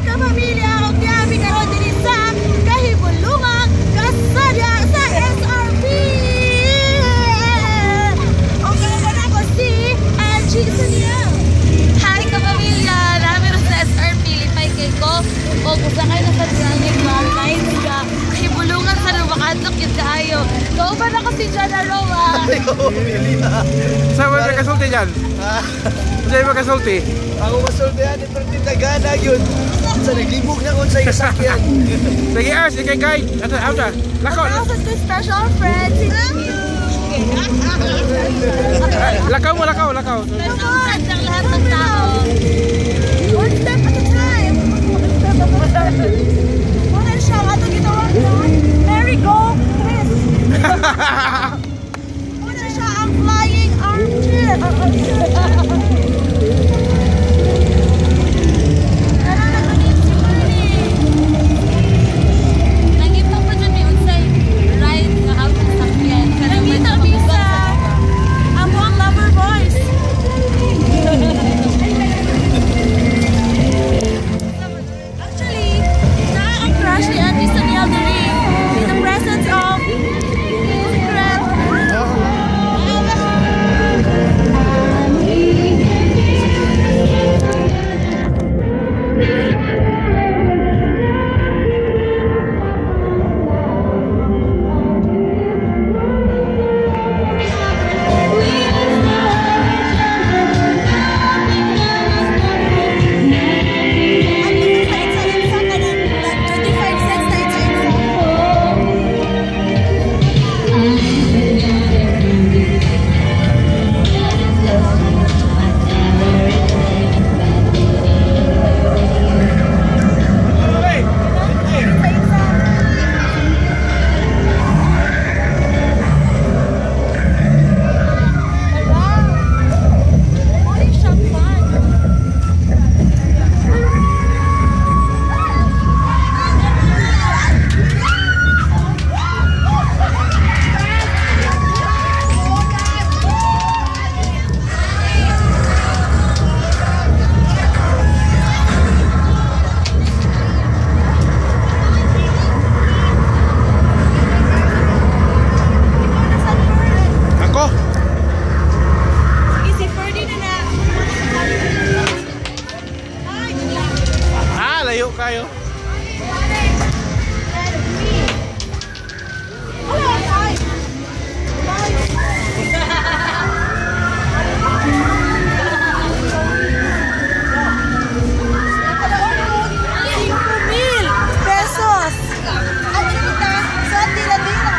kapamilya o kami karon din sa kahibulungang kasadya sa SRP. O karon ako si Angie Saniel. Hi kapamilya, namin rin sa SRP. Lipay kay ko o kung sa kayo nasa Dranging Lines ka kahibulungan sa lumakadlok yun kaayo. Kauban ako si Jana Roa. Saan ba kasulti dyan? Saan ba kasulti? Ako masulti yan, pero tinagana yun. Sa naglibog na ko sa isakyan. Sige, sige guide. Asa? Lakaw. Also to special friends. Lakaw mo, lakaw. Come on! Ang lahat ng tao. One step at a time. Muna siya, ato ginawa ko. Mary, go! Chris! Muna siya ang flying armchair. Layo kayo. ₱5,000 pesos. At kita sa tira-tira.